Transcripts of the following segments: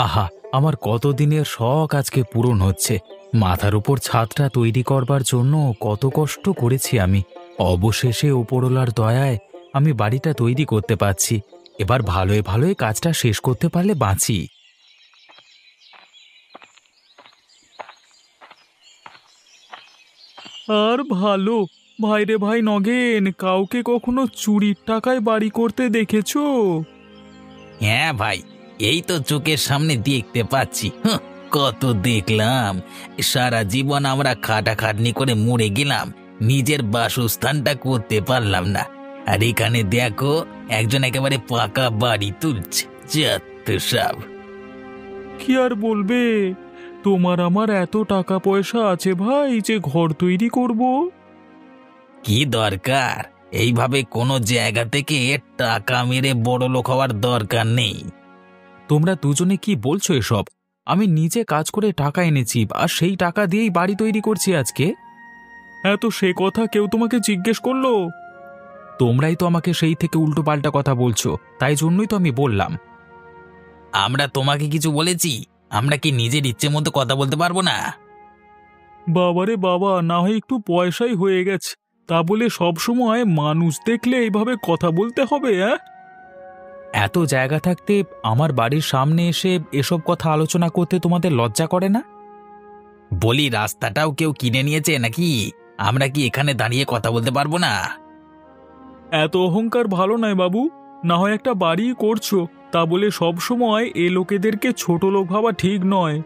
আহা, আমার কতদিনের শখ আজকে পূরণ হচ্ছে। মাথার উপর ছাদটা তৈরি করবার জন্য কত কষ্ট করেছি আমি। অবশেষে ওপরওয়ালার দয়ায় আমি বাড়িটা তৈরি করতে পারছি। এবার ভালোয় ভালোয় কাজটা শেষ করতে পারলে বাঁচি। আর ভালো। ভাইরে ভাই নগেন, কাউকে কখনো চুরির টাকায় বাড়ি করতে দেখেছো? হ্যাঁ ভাই, এই তো চোখের সামনে দেখতে পাচ্ছি। কত দেখলাম। সারা জীবন আমরা খাটাখাটনি করে মরে গেলাম, নিজের বাসস্থানটা করতে পারলাম না। আর এখানে দেখো, একজন একেবারে পাকা বাড়ি তুলছে। যত সব। কি আর বলবে, তোমার আমার এত টাকা পয়সা আছে ভাই যে ঘর তৈরি করব। কি দরকার? এইভাবে কোনো জায়গা থেকে টাকা মেরে বড় লোক হওয়ার দরকার নেই। তোমরা দুজনে কি বলছো এসব? আমি নিজে কাজ করে টাকা এনেছি, আর সেই টাকা দিয়েই বাড়ি তৈরি করছি আজকে। হ্যাঁ, তো সে কথা কেউ তোমাকে জিজ্ঞেস করলো? তোমরাই তো আমাকে সেই থেকে উল্টো পাল্টা কথা বলছো, তাই জন্যই তো আমি বললাম। আমরা তোমাকে কিছু বলেছি? আমরা কি নিজের ইচ্ছে মতো কথা বলতে পারবো না? বাবারে বাবা, না হয় একটু পয়সাই হয়ে গেছে, তা বলে সব সময় মানুষ দেখলে এইভাবে কথা বলতে হবে? এত জায়গা থাকতে আমার বাড়ির সামনে এসে এসব কথা আলোচনা করতে তোমাদের লজ্জা করে না? বলি, রাস্তাটাও কেউ কিনে নিয়েছে নাকি? আমরা কি এখানে দাঁড়িয়ে কথা বলতে পারবো না? এত অহংকার ভালো নয় বাবু। না হয় একটা বাড়ি করছো, তা বলে সব সময় এ লোকেদেরকে ছোট লোক ভাবা ঠিক নয়।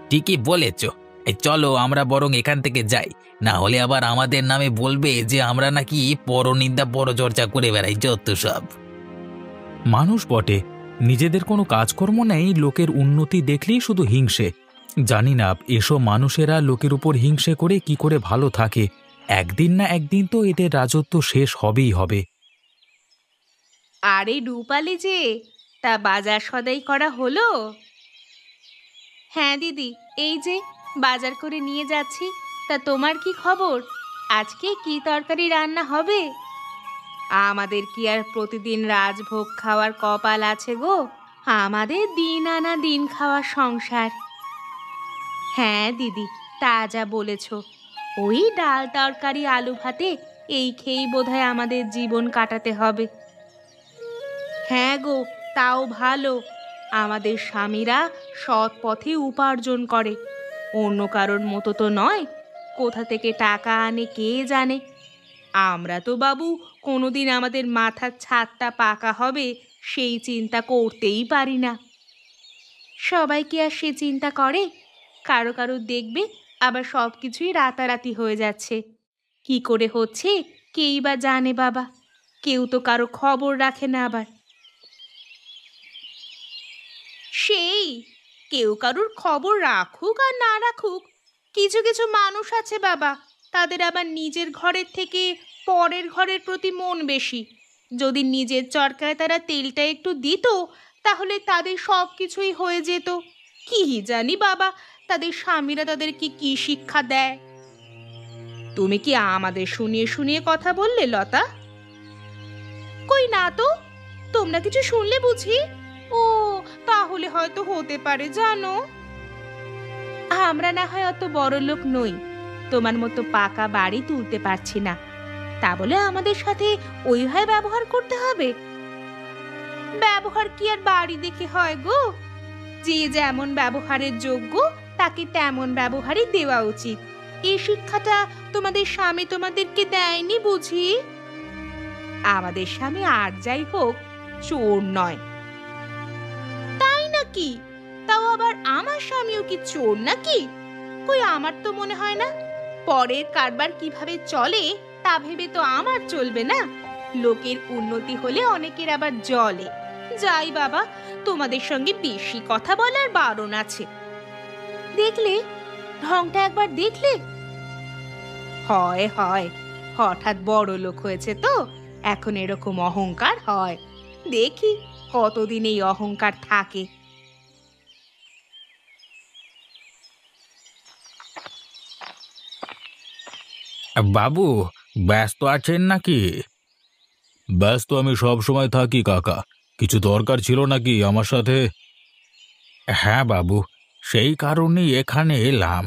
ঠিকই বলেছ। এই চলো, আমরা বরং এখান থেকে যাই। না হলে আবার আমাদের নামে বলবে যে আমরা নাকি পরনিন্দা পরচর্চা করে বেড়াই। যত সব। মানুষ বটে, নিজেদের কোনো কাজকর্ম নেই, লোকের উন্নতি দেখলেই শুধু হিংসে। জানি না এসব মানুষেরা লোকের উপর হিংসে করে কি করে ভালো থাকে। একদিন না একদিন তো এদের রাজত্ব শেষ হবেই হবে। আরে রূপালি যে, তা বাজার সদাই করা হলো? হ্যাঁ দিদি, এই যে বাজার করে নিয়ে যাচ্ছি। তা তোমার কি খবর? আজকে কি তরকারি রান্না হবে? আমাদের কি আর প্রতিদিন রাজভোগ খাওয়ার কপাল আছে গো? আমাদের দিন আনা দিন খাওয়া সংসার। হ্যাঁ দিদি, তা যা বলেছ। ওই ডাল তরকারি আলু ভাতে এই খেয়েই বোধহয় আমাদের জীবন কাটাতে হবে। হ্যাঁ গো, তাও ভালো। আমাদের স্বামীরা সৎ পথে উপার্জন করে, অন্য কারোর মতো তো নয়। কোথা থেকে টাকা আনে কে জানে। আমরা তো বাবু কোনোদিন আমাদের মাথার ছাদটা পাকা হবে সেই চিন্তা করতেই পারি না। সবাই কি আর সে চিন্তা করে? কারো কারো দেখবে আবার সব কিছুই রাতারাতি হয়ে যাচ্ছে। কি করে হচ্ছে কেই বা জানে বাবা। কেউ তো কারো খবর রাখে না আবার। সেই কেউ কারুর খবর রাখুক আর না রাখুক, কিছু কিছু মানুষ আছে বাবা, তাদের আবার নিজের ঘরের থেকে পরের ঘরের প্রতি মন বেশি। যদি নিজের চরকায় তারা তেলটা একটু দিত, তাহলে তাদের সব কিছুই হয়ে যেত। কি জানি বাবা, তাদের স্বামীরা তাদেরকে কি শিক্ষা দেয়। তুমি কি আমাদের শুনিয়ে শুনিয়ে কথা বললে লতা? কই না তো। তোমরা কিছু শুনলে বুঝি? ও, তাহলে হয়তো হতে পারে জানো। আমরা না হয় অত বড় লোক নই, তোমার মতো পাকা বাড়ি তুলতে পারছি না, তা বলে আমাদের সাথে ওইভাবে ব্যবহার করতে হবে? ব্যবহার কি আর বাড়ি দেখে হয় গো? যে যেমন ব্যবহারের যোগ্য তাকে তেমন ব্যবহারই দেওয়া উচিত। এই শিক্ষাটা তোমাদের স্বামী তোমাদেরকে দেয়নি বুঝি? আমাদের স্বামী আর যাই হোক, চোর নয়। তাই নাকি? তাও আবার আমার স্বামীও কি চোর নাকি? কই, আমার তো মনে হয় না। পরের কারবার কিভাবে চলে তা ভেবে তো আমার চলবে না। লোকের উন্নতি হলে অনেকের আবার জ্বলে। যাই বাবা, তোমাদের সঙ্গে বেশি কথা বলার বারণ আছে। দেখলে ঢংটা একবার দেখলে? হয় হয়, হঠাৎ বড় লোক হয়েছে তো এখন এরকম অহংকার হয়। দেখি কতদিন এই অহংকার থাকে। বাবু, ব্যস্ত আছেন নাকি? ব্যস্ত আমি সব সময় থাকি কাকা, কিছু দরকার ছিল নাকি আমার সাথে? হ্যাঁ বাবু, সেই কারণেই এখানে এলাম।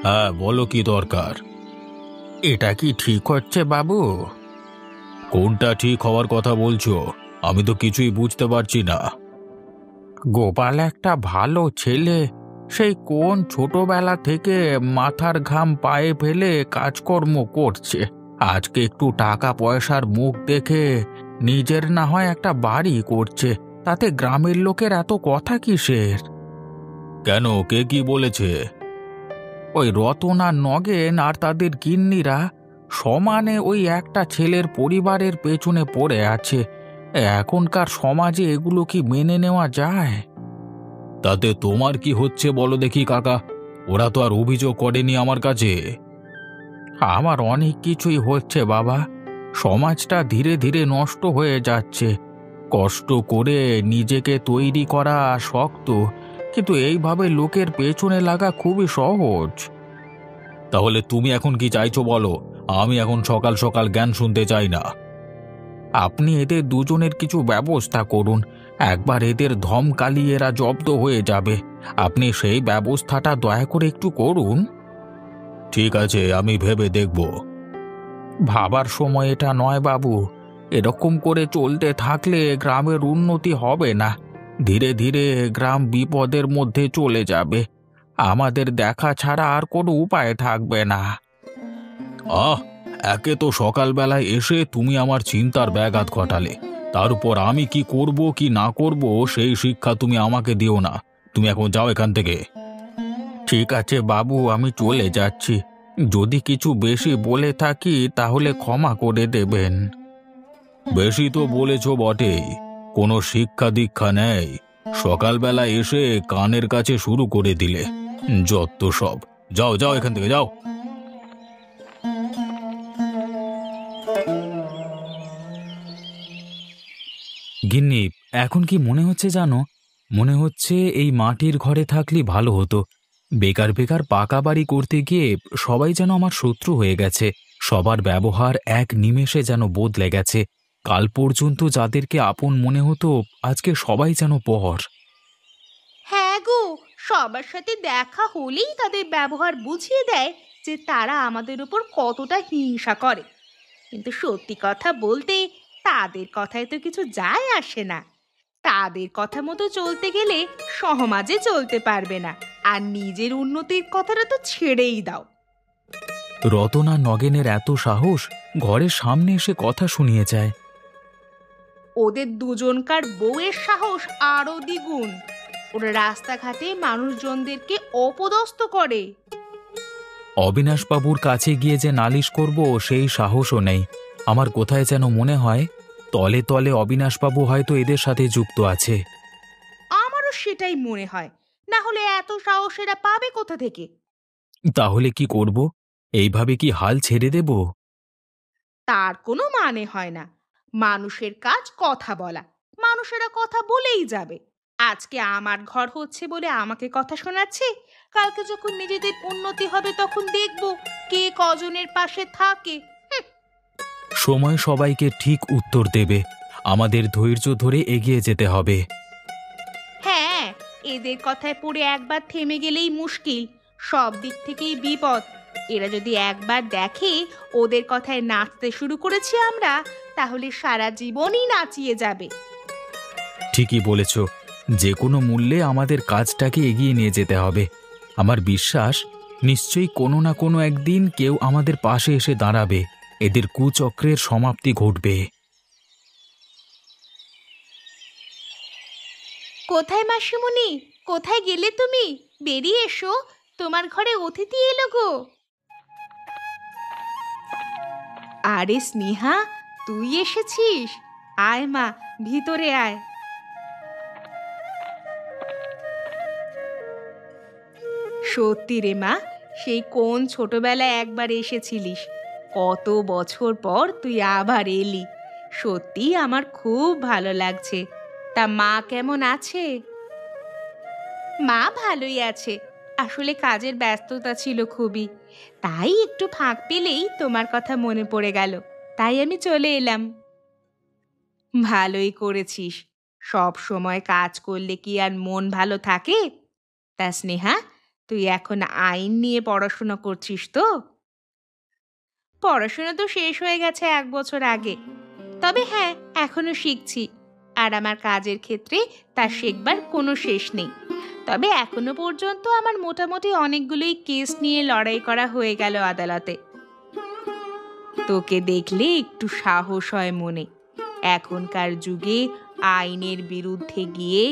হ্যাঁ, বলো কি দরকার? এটা কি ঠিক হচ্ছে বাবু? কোনটা ঠিক হওয়ার কথা বলছো? আমি তো কিছুই বুঝতে পারছি না। গোপাল একটা ভালো ছেলে, সেই কোন ছোটবেলা থেকে মাথার ঘাম পায়ে ফেলে কাজকর্ম করছে। আজকে একটু টাকা পয়সার মুখ দেখে নিজের না হয় একটা বাড়ি করছে, তাতে গ্রামের লোকের এত কথা কিসের? কেন, কে কি বলেছে? ওই রতন আর নগেন আর তাদের গিন্নিরা সমানে ওই একটা ছেলের পরিবারের পেছনে পড়ে আছে। এখনকার সমাজে এগুলো কি মেনে নেওয়া যায়? তাতে তোমার কি হচ্ছে বলো দেখি কাকা? ওরা তো আর অভিযোগ করেনি আমার কাছে। আমার অনেক কিছুই হচ্ছে বাবা। সমাজটা ধীরে ধীরে নষ্ট হয়ে যাচ্ছে। কষ্ট করে নিজেকে তৈরি করা শক্ত, কিন্তু এইভাবে লোকের পেছনে লাগা খুবই সহজ। তাহলে তুমি এখন কি চাইছো বলো? আমি এখন সকাল সকাল জ্ঞান শুনতে চাই না। আপনি এদের দুজনের কিছু ব্যবস্থা করুন। একবার এদের ধমকালিয়ে এরা জব্দ হয়ে যাবে। আপনি সেই ব্যবস্থাটা দয়া করে একটু করুন। ঠিক আছে, আমি ভেবে দেখব। ভাবার সময় এটা নয় বাবু। এরকম করে চলতে থাকলে গ্রামের উন্নতি হবে না। ধীরে ধীরে গ্রাম বিপদের মধ্যে চলে যাবে। আমাদের দেখা ছাড়া আর কোনো উপায় থাকবে না। আহ, একে তো সকালবেলায় এসে তুমি আমার চিন্তার ব্যাঘাত ঘটালে, তার উপর আমি কি করব কি না করব সেই শিক্ষা তুমি আমাকে দিও না। তুমি এখন যাও এখান থেকে। ঠিক আছে বাবু, আমি চলে যাচ্ছি। যদি কিছু বেশি বলে থাকি তাহলে ক্ষমা করে দেবেন। বেশি তো বলেছ বটেই, কোনো শিক্ষা দীক্ষা নেই। সকালবেলা এসে কানের কাছে শুরু করে দিলে। যত সব। যাও যাও এখান থেকে যাও। গিন্নি, এখন কি মনে হচ্ছে জানো? মনে হচ্ছে এই মাটির ঘরে থাকলে ভালো হতো। বেকার বেকার পাকা বাড়ি করতে গিয়ে সবাই যেন আমার শত্রু হয়ে গেছে। সবার ব্যবহার এক নিমেষে যেন বদলে গেছে। কাল পর্যন্ত যাদেরকে আপন মনে হতো, আজকে সবাই যেন পর। হ্যাঁ গো, সবার সাথে দেখা হলেই তাদের ব্যবহার বুঝিয়ে দেয় যে তারা আমাদের উপর কতটা হিংসা করে। কিন্তু সত্যি কথা বলতে তাদের কথায় তো কিছু যায় আসে না। তাদের কথা মতো চলতে গেলে সমাজে চলতে পারবে না, আর নিজের উন্নতির কথাটা তো ছেড়েই দাও। রতন আর নগেনের এত সাহস, ঘরের সামনে এসে কথা শুনিয়ে যায়। ওদের দুজনকার বউয়ের সাহস আরো দ্বিগুণ। ওরা রাস্তাঘাটে মানুষজনদেরকে অপদস্থ করে। অবিনাশবাবুর কাছে গিয়ে যে নালিশ করব সেই সাহসও নেই। আমার কোথায় যেন মনে হয় তলে তলে অবিনাশবাবু হয়তো এদের সাথে যুক্ত আছে। আমারও সেটাই মনে হয়। না হলে এত সাহস এরা পাবে কোথা থেকে? তাহলে কি করব? এইভাবে কি হাল ছেড়ে দেব? তার কোনো মানে হয় না। মানুষের কাজ কথা বলা। মানুষেরা কথা বলেই যাবে। আজকে আমার ঘর হচ্ছে বলে আমাকে কথা শোনাচ্ছে, কালকে যখন নিজেদের উন্নতি হবে তখন দেখব কে কজনের পাশে থাকে। সময় সবাইকে ঠিক উত্তর দেবে। আমাদের ধৈর্য ধরে এগিয়ে যেতে হবে। হ্যাঁ, এদের কথায় পড়ে একবার থেমে গেলেই মুশকিল। সব দিক থেকেই বিপদ। এরা যদি একবার দেখে ওদের কথায় নাচতে শুরু করেছি আমরা, তাহলে সারা জীবনই নাচিয়ে যাবে। ঠিকই বলেছ। যে কোনো মূল্যে আমাদের কাজটাকে এগিয়ে নিয়ে যেতে হবে। আমার বিশ্বাস নিশ্চয়ই কোনো না কোনো একদিন কেউ আমাদের পাশে এসে দাঁড়াবে। এদের কুচক্রের সমাপ্তি ঘটবে। কোথায় মাসিমণি? কোথায় গেলে তুমি? বেরিয়ে এসো, তোমার ঘরে অতিথি এলো গো। আরে স্নেহা, তুই এসেছিস? আয় মা, ভিতরে আয়। সত্যি রে মা, সেই কোন ছোটবেলায় একবার এসেছিলিস। কত বছর পর তুই আবার এলি। সত্যি আমার খুব ভালো লাগছে। তা মা কেমন আছে? মা ভালোই আছে। আসলে কাজের ব্যস্ততা ছিল খুবই, তাই একটু ফাঁক পেলেই তোমার কথা মনে পড়ে গেল। তাই আমি চলে এলাম। ভালোই করেছিস। সব সময় কাজ করলে কি আর মন ভালো থাকে? তা স্নেহা, তুই এখন আইন নিয়ে পড়াশোনা করছিস তো? পড়াশোনা তো শেষ হয়ে গেছে 1 বছর আগে। তবে হ্যাঁ, এখনো শিখছি। আর আমার কাজের ক্ষেত্রে তা শেখবার কোনো শেষ নেই। তবে এখনো পর্যন্ত আমার মোটামুটি অনেকগুলোই কেস নিয়ে লড়াই করা হয়ে গেল আদালতে। তোকে দেখলে একটু সাহস হয় মনে। এখনকার যুগে আইনের বিরুদ্ধে গিয়ে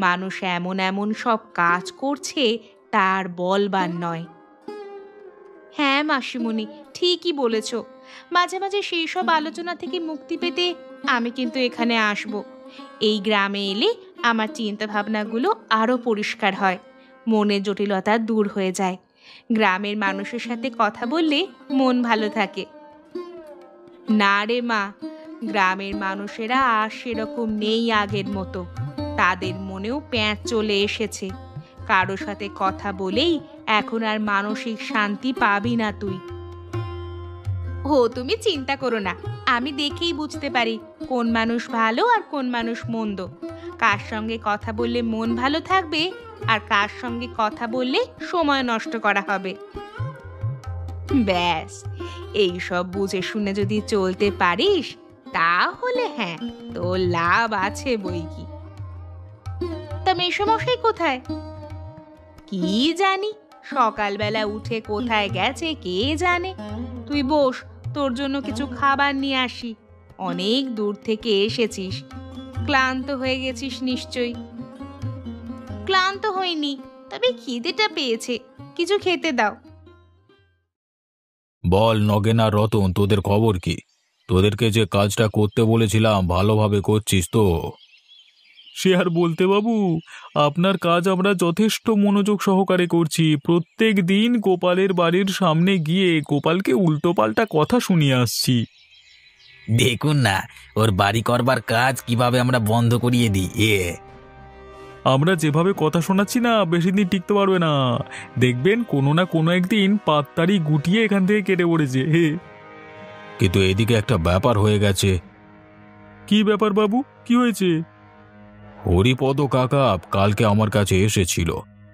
মানুষ এমন এমন সব কাজ করছে, তার বলবার নয়। হ্যাঁ মাসিমণি, ঠিকই বলেছ। মাঝে মাঝে সেই সব আলোচনা থেকে মুক্তি পেতে আমি কিন্তু এখানে আসব। এই গ্রামে এলে আমার চিন্তা ভাবনাগুলো আরও পরিষ্কার হয়, মনের জটিলতা দূর হয়ে যায়। গ্রামের মানুষের সাথে কথা বললে মন ভালো থাকে। না রে মা, গ্রামের মানুষেরা আর সেরকম নেই আগের মতো। তাদের মনেও প্যাঁচ চলে এসেছে। কারো সাথে কথা বলেই এখন আর মানসিক শান্তি পাবি না তুই। ও তুমি চিন্তা করো না, আমি দেখেই বুঝতে পারি কোন মানুষ ভালো আর কোন মানুষ মন্দ। কার সঙ্গে কথা বললে মন ভালো থাকবে আর কার সঙ্গে কথা বললে সময় নষ্ট করা হবে। ব্যাস, এই সব বুঝে শুনে যদি চলতে পারিস তাহলে হ্যাঁ, তোর লাভ আছে বই কি। তা মেসোমশাই কোথায়? কি জানি, সকালবেলা উঠে কোথায় গেছে কে জানে। তুই বস, তোর জন্য কিছু খাবার নিয়ে আসি। অনেক দূর থেকে এসেছিস, ক্লান্ত হয়ে গেছিস নিশ্চয়ই। ক্লান্ত হইনি, তবে খিদেটা পেয়েছে, কিছু খেতে দাও। বল নগেন আর রতন, তোদের খবর কি? তোদেরকে যে কাজটা করতে বলেছিলাম ভালোভাবে করছিস তো? সে আর বলতে বাবু, আপনার কাজ আমরা যথেষ্ট মনোযোগ সহকারে করছি। প্রত্যেক দিন গোপালের বাড়ির সামনে গিয়ে গোপালকে উল্টোপাল্টা কথা শুনিয়ে আসছি। দেখুন না, ওর বাড়ি করবার কাজ কিভাবে আমরা বন্ধ করিয়ে দিই। আমরা যেভাবে কথা শোনাচ্ছি না, বেশি দিন টিকতে পারবে না। দেখবেন কোনো না কোনো একদিন পাততাড়ি গুটিয়ে এখান থেকে কেটে পড়েছে। কিন্তু এদিকে একটা ব্যাপার হয়ে গেছে। কি ব্যাপার বাবু, কি হয়েছে? হরিপদ কাকা কালকে আমার কাছে এসেছিল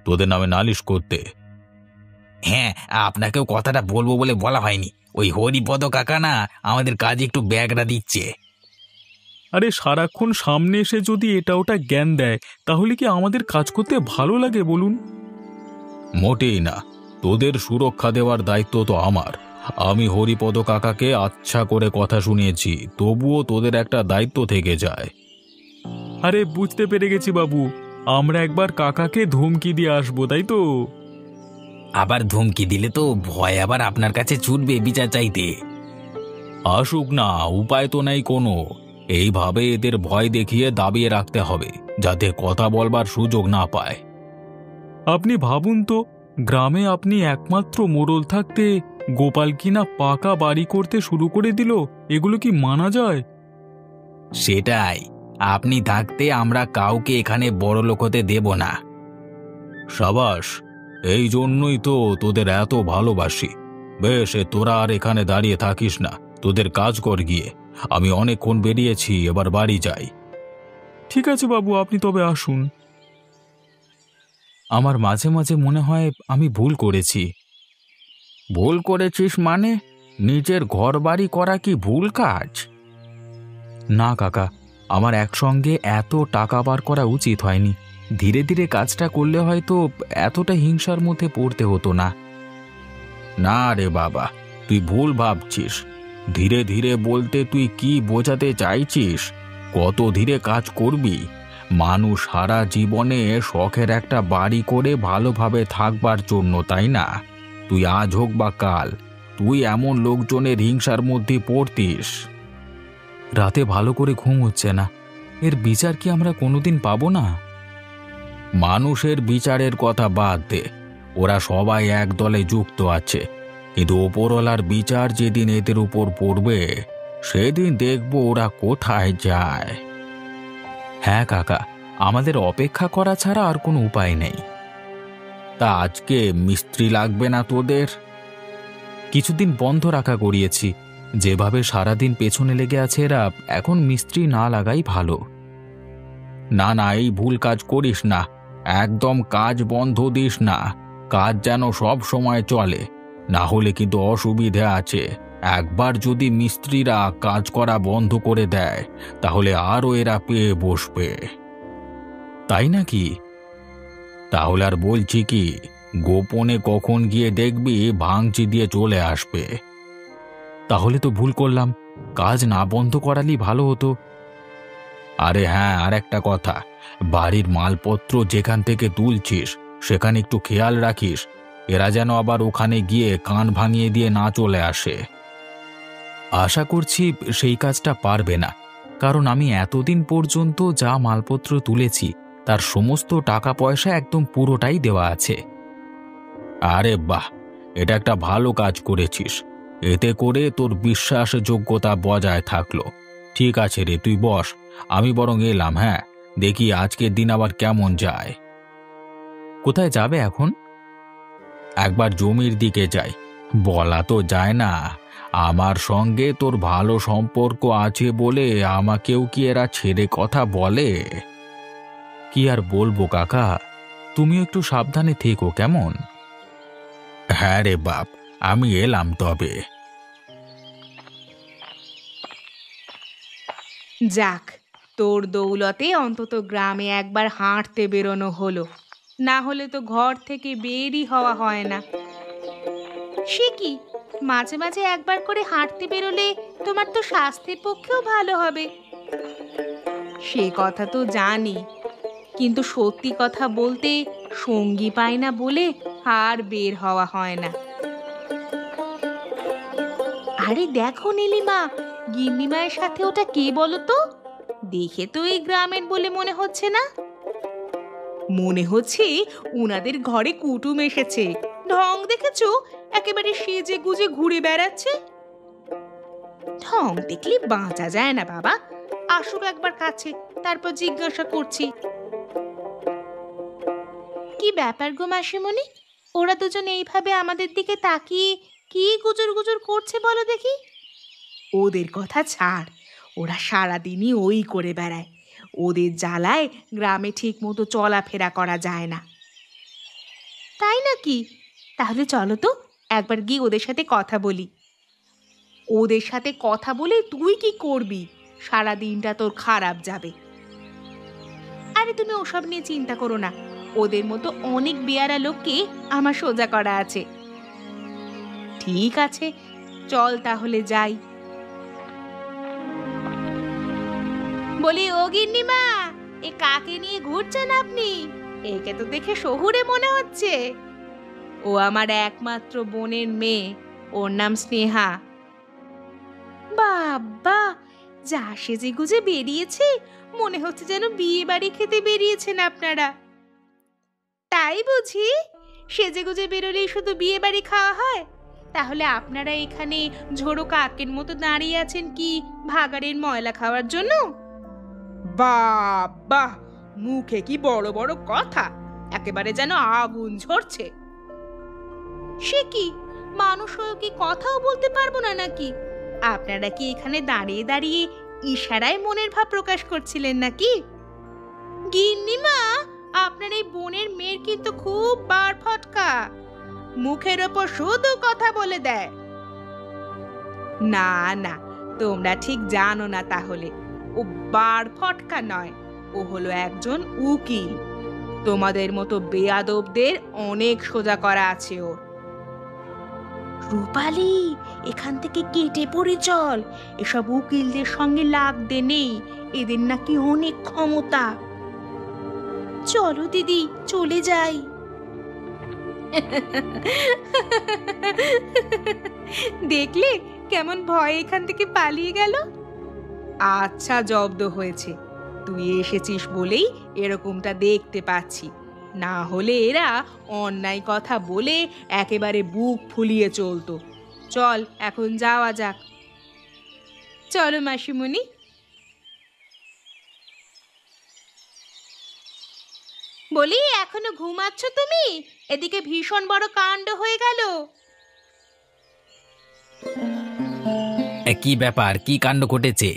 তোদের নামে নালিশ করতে। হ্যাঁ, আপনাকেও কথাটা বলবো বলে বলা হয়নি। ওই হরিপদ কাকা না আমাদের কাজে একটু ব্যাগরা দিচ্ছে। আরে সারাক্ষণ সামনে এসে যদি এটা ওটা জ্ঞান দেয় তাহলে কি আমাদের কাজ করতে ভালো লাগে বলুন? মোটেই না। তোদের সুরক্ষা দেওয়ার দায়িত্ব তো আমার। আমি হরিপদ কাকাকে আচ্ছা করে কথা শুনিয়েছি, তবুও তোদের একটা দায়িত্ব থেকে যায়। আরে বুঝতে পেরে গেছি বাবু, আমরা একবার কাকাকে ধমকি দিয়ে আসবো, তাই তো? আবার ধমকি দিলে তো ভয় আবার আপনার কাছে ছুটবে বিচার চাইতে। আসুক না, উপায় তো নেই কোনো। এইভাবে এদের ভয় দেখিয়ে দাবিয়ে রাখতে হবে, যাতে কথা বলবার সুযোগ না পায়। আপনি ভাবুন তো, গ্রামে আপনি একমাত্র মোড়ল থাকতে গোপাল কিনা পাকা বাড়ি করতে শুরু করে দিল। এগুলো কি মানা যায়? সেটাই, আপনি থাকতে আমরা কাউকে এখানে বড়লোক হতে দেব না। সাবাস, এই জন্যই তো তোদের এত ভালোবাসি। বেশ, তোরা আর এখানে দাঁড়িয়ে থাকিস না, তোদের কাজ কর গিয়ে। আমি অনেকক্ষণ বেরিয়েছি, এবার বাড়ি যাই। ঠিক আছে বাবু, আপনি তবে আসুন। আমার মাঝে মাঝে মনে হয় আমি ভুল করেছি। ভুল করেছিস মানে? নিজের ঘর বাড়ি করা কি ভুল কাজ? না কাকা, আমার একসঙ্গে এত টাকা বার করা উচিত হয়নি। ধীরে ধীরে কাজটা করলে হয়তো এতটা হিংসার মধ্যে পড়তে হতো না। না রে বাবা, তুই ভুল ভাবছিস। ধীরে ধীরে বলতে তুই কি বোঝাতে চাইছিস? কত ধীরে কাজ করবি? মানুষ সারা জীবনে শখের একটা বাড়ি করে ভালোভাবে থাকবার জন্য, তাই না? তুই আজ হোক বা কাল তুই এমন লোকজনের হিংসার মধ্যে পড়তিস। রাতে ভালো করে ঘুম হচ্ছে না, এর বিচার কি আমরা কোনোদিন পাবো না? মানুষের বিচারের কথা বাদ দে, ওরা সবাই এক দলে যুক্ত আছে। কিন্তু ওপরওয়ালার বিচার যেদিন এদের উপর পড়বে সেদিন দেখব ওরা কোথায় যায়। হ্যাঁ কাকা, আমাদের অপেক্ষা করা ছাড়া আর কোনো উপায় নেই। তা আজকে মিস্ত্রি লাগবে না তোদের? কিছুদিন বন্ধ রাখা করিয়েছি, যেভাবে সারাদিন পেছনে লেগে আছে এরা, এখন মিস্ত্রি না লাগাই ভালো। না না, এই ভুল কাজ করিস না। একদম কাজ বন্ধ দিস না। কাজ যেন সব সময় চলে, না হলে কিন্তু অসুবিধে আছে। একবার যদি মিস্ত্রিরা কাজ করা বন্ধ করে দেয় তাহলে আরও এরা পেয়ে বসবে। তাই নাকি? তাহলে আর বলছি কি, গোপনে কখন গিয়ে দেখবি ভাঙচি দিয়ে চলে আসবে। তাহলে তো ভুল করলাম, কাজ না বন্ধ করালেই ভালো হতো। আরে হ্যাঁ, আর একটা কথা, বাড়ির মালপত্র যেখান থেকে তুলছিস সেখানে একটু খেয়াল রাখিস, এরা যেন আবার ওখানে গিয়ে কান ভাঙিয়ে দিয়ে না চলে আসে। আশা করছি সেই কাজটা পারবে না, কারণ আমি এতদিন পর্যন্ত যা মালপত্র তুলেছি তার সমস্ত টাকা পয়সা একদম পুরোটাই দেওয়া আছে। আরে বাহ, এটা একটা ভালো কাজ করেছিস। এতে করে তোর বিশ্বাসযোগ্যতা বজায় থাকলো। ঠিক আছে রে, তুই বস, আমি বরং এলাম। হ্যাঁ, দেখি আজকের দিন আবার কেমন যায়। কোথায় যাবে এখন? একবার জমির দিকে যাই। বলা তো যায় না, আমার সঙ্গে তোর ভালো সম্পর্ক আছে বলে আমাকেও কি এরা ছেড়ে কথা বলে? কি আর বলবো কাকা, তুমিও একটু সাবধানে থেকো কেমন? হ্যাঁ রে বাপ, আমি এলাম তবে। যাক, তোর দৌলতে অন্তত গ্রামে একবার হাঁটতে বেরোনো হলো, না হলে তো ঘর থেকে বেরই হওয়া হয় না। সে কি, মাঝে মাঝে একবার করে হাঁটতে বেরোলে তোমার তো স্বাস্থ্যের পক্ষেও ভালো হবে। সে কথা তো জানি, কিন্তু সত্যি কথা বলতে সঙ্গী পাই না বলে আর বের হওয়া হয় না। আরে দেখো নীলিমা, গিন্নিমায়ের সাথে ওটা কে বলো তো? দেখে তো এই গ্রামের বলে মনে হচ্ছে না। মনে হচ্ছে উনাদের ঘরে কুটুম এসেছে। ঢং দেখেছো, একেবারে সেজে গুজে ঘুরে বেড়াচ্ছে। ঢং দেখলে বাঁচা যায় না বাবা। আসুক একবার কাছে, তারপর জিজ্ঞাসা করছি। কি ব্যাপার গো মাসিমণি, ওরা দুজন এইভাবে আমাদের দিকে তাকিয়ে কি গুজর গুজর করছে বলো দেখি? ওদের কথা ছাড়, ওরা সারাদিনই ওই করে বেড়ায়। ওদের জ্বালায় গ্রামে ঠিক মতো চলাফেরা করা যায় না। তাই নাকি? তাহলে চলো তো একবার গিয়ে ওদের সাথে কথা বলি। ওদের সাথে কথা বলে তুই কি করবি? সারা দিনটা তোর খারাপ যাবে। আরে তুমি ওসব নিয়ে চিন্তা করো না, ওদের মতো অনেক বেয়ারা লোককে আমার সোজা করা আছে। ঠিক আছে, চল তাহলে যাই। বলি ও গিন্নিমা, এ কাকে নিয়ে ঘুরছেন আপনি? একে তো দেখে শহুরে মনে হচ্ছে। ও আমার একমাত্র বোনের মেয়ে, ওর নাম স্নেহা। বাবা, যা সেজে গুজে বেরিয়েছে, মনে হচ্ছে যেন বিয়ে বাড়ি খেতে বেরিয়েছেন আপনারা। তাই বুঝি? সেজে গুজে বেরোলেই শুধু বিয়ে বাড়ি খাওয়া হয়? তাহলে আপনারা এখানে ঝোড়ো কাকের মতো দাঁড়িয়ে আছেন কি ভাগাড়ের ময়লা খাওয়ার জন্য? বাবা, মুখে কি বড় বড় কথা, একেবারে যেন আগুন ঝরছে। সে কি, মানুষ হয়েও কি কথাও বলতে পারবো না নাকি? আপনারা কি এখানে দাঁড়িয়ে দাঁড়িয়ে ইশারায় মনের ভাব প্রকাশ করছিলেন নাকি? গিন্নিমা, আপনার এই বোনের মেয়ের কিন্তু খুব বার ফটকা, মুখের ওপর শুধু কথা বলে দেয়। না না, তোমরা ঠিক জানো না তাহলে। ও বার ফটকা নয়, ও হলো একজন উকিল। তোমাদের মতো বেয়াদবদের অনেক সোজা করা আছে ওর। রূপালি, এখান থেকে কেটে পড়ে চল। এসব উকিলদের সঙ্গে লাগতে নেই, এদের নাকি অনেক ক্ষমতা। চলো দিদি, চলে যাই। দেখলে কেমন ভয় এখান থেকে পালিয়ে গেল। আচ্ছা, জব্দ হয়েছে। তুই এসেছিস বলেই এরকমটা দেখতে পাচ্ছি, না হলে এরা অন্যায় কথা বলে একেবারে বুক ফুলিয়ে চলতো। চল এখন যাওয়া যাক। চলো মাসিমণি। বলি, এখনো ঘুমাচ্ছ তুমি? এদিকে ভীষণ বড় কাণ্ড হয়ে গেল। কি ব্যাপার, কি কাণ্ড ঘটেছে?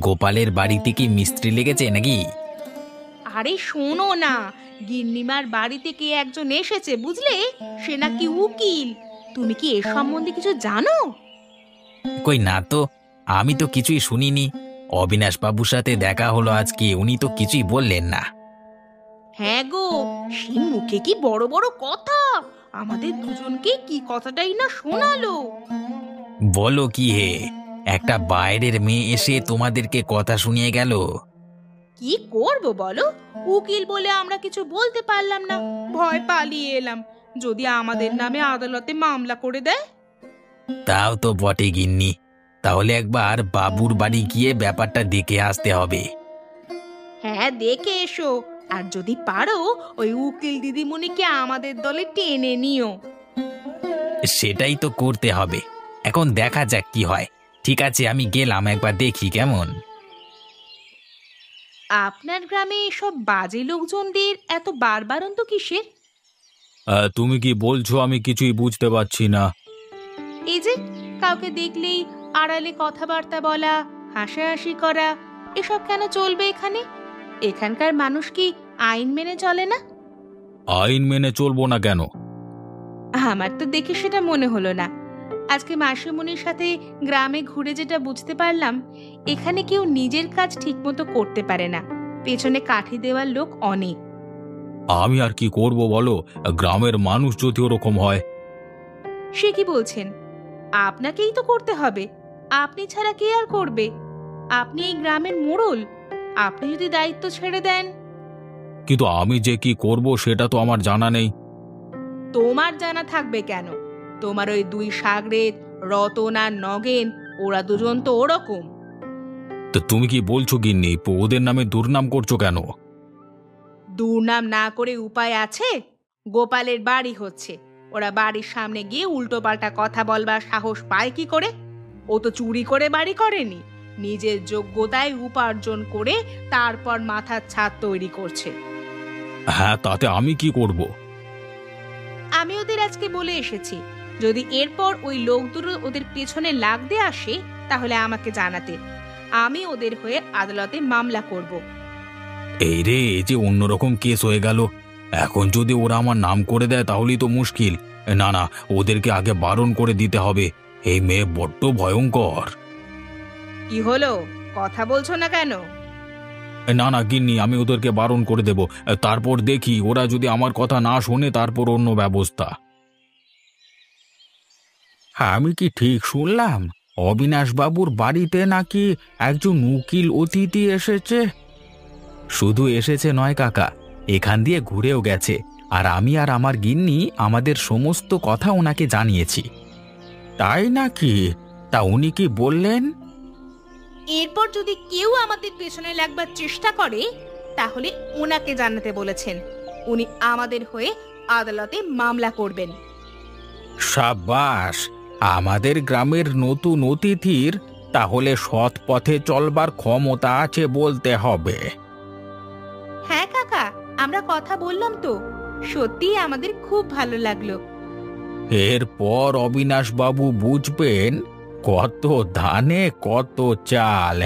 গোপালের বাড়িতে কি মিস্ত্রি লেগেছে নাকি? আরে শোনো না, গিন্নিমার বাড়ি থেকে একজন এসেছে বুঝলে, সে নাকি উকিল। তুমি কি এর সম্বন্ধে কিছু জানো? কই না তো, আমি তো কিছুই শুনিনি। অবিনাশ বাবুর সাথে দেখা হলো আজকে, উনি তো কিছুই বললেন না। হ্যাঁ গো, সে মুখে কি বড় বড় কথা, আমাদের দুজনকে কি কথাটাই না শোনালো। বলো কি হে, একটা বাইরের মেয়ে এসে তোমাদেরকে কথা শুনিয়ে গেল? কি করব বলো, উকিল বলে আমরা কিছু বলতে পারলাম না, ভয় পালিয়ে এলাম। যদি আমাদের নামে আদালতে মামলা করে দেয়। তাও তো বটে গিন্নি, তাহলে একবার বাবুর বাড়ি গিয়ে ব্যাপারটা দেখে আসতে হবে। হ্যাঁ দেখে এসো, আর যদি পারো ওই উকিল দিদিমণিকে আমাদের দলে টেনে নিও। সেটাই তো করতে হবে, এখন দেখা যাক কি হয়। ঠিক আছে, আমি গেলাম, একবার দেখি কেমন। আপনার গ্রামে এসব বাজে লোকজনদের এত বারবারন্ত কিসের? তুমি কি বলছো আমি কিছুই বুঝতে পারছি না। এই যে কাউকে দেখলেই আড়ালে কথাবার্তা বলা, হাসাহাসি করা, এসব কেন চলবে এখানে? এখানকার মানুষ কি আইন মেনে চলে না? আইন মেনে চলবো না কেন? আমার তো দেখে সেটা মনে হলো না। আজকে মাসিমণির সাথে গ্রামে ঘুরে যেটা বুঝতে পারলাম, এখানে কেউ নিজের কাজ ঠিকমতো করতে পারে না, পেছনে কাঠি দেওয়ার লোক অনেক। আমি আর কি করব বলো, গ্রামের মানুষ যদি ওরকম হয়। সে কি বলছেন? আপনাকেই তো করতে হবে, আপনি ছাড়া কে আর করবে? আপনি এই গ্রামের মোড়ল, আপনি যদি দায়িত্ব ছেড়ে দেন। কিন্তু আমি যে কি করব সেটা তো আমার জানা নেই। তোমার জানা থাকবে কেন? তোমার ওই দুই সাগরেদ, রতন আর নগেন, ওরা দুজন তো ওরকম। তো তুমি কি বলছো গিন্নি, ওদের নামে দুর্নাম করছো কেন? দুর্নাম না করে উপায় আছে? গোপালের বাড়ি হচ্ছে, ওরা বাড়ির সামনে গিয়ে উল্টোপাল্টা কথা বলবার সাহস পায় কি করে? ও তো চুরি করে বাড়ি করেনি, নিজের যোগ্যতায় উপার্জন করে তারপর মাথার ছাদ তৈরি করছে। হ্যাঁ, তাতে আমি কি করব? আমি ওদের আজকে বলে এসেছি, যদি এরপর ওই লোক দুটো ওদের পেছনে লাগতে আসে তাহলে আমাকে জানাতে, আমি ওদের হয়ে আদালতে মামলা করব। এই রে, এই যে অন্যরকম কেস হয়ে গেল। এখন যদি ওরা আমার নাম করে দেয় তাহলেই তো মুশকিল। না না, ওদেরকে আগে বারণ করে দিতে হবে। এই মেয়ে বড্ড ভয়ঙ্কর। কি হলো, কথা বলছো না কেন? না না গিন্নি, আমি ওদেরকে বারণ করে দেব, তারপর দেখি ওরা যদি আমার কথা না শোনে তারপর অন্য ব্যবস্থা। আমি কি ঠিক শুনলাম অবিনাশ বাবুর বাড়িতে নাকি একজন উকিল অতিথি এসেছে? শুধু এসেছে নয় কাকা, এখান দিয়ে ঘুরেও গেছে, আর আমি আর আমার গিন্নি আমাদের সমস্ত কথা ওনাকে জানিয়েছি। তাই নাকি? তা উনি কি বললেন? এরপর যদি কেউ আমাদের পেছনে লাগবার চেষ্টা করে তাহলে ওনাকে জানাতে বলেছেন, উনি আমাদের হয়ে আদালতে মামলা করবেন। সাবাস, আমাদের গ্রামের নতুন অতিথির তাহলে সৎ পথে চলবার ক্ষমতা আছে বলতে হবে। হ্যাঁ কাকা, আমরা কথা বললাম তো, সত্যি আমাদের খুব ভালো লাগলো। এরপর অবিনাশ বাবু বুঝবেন কত ধানে কত চাল।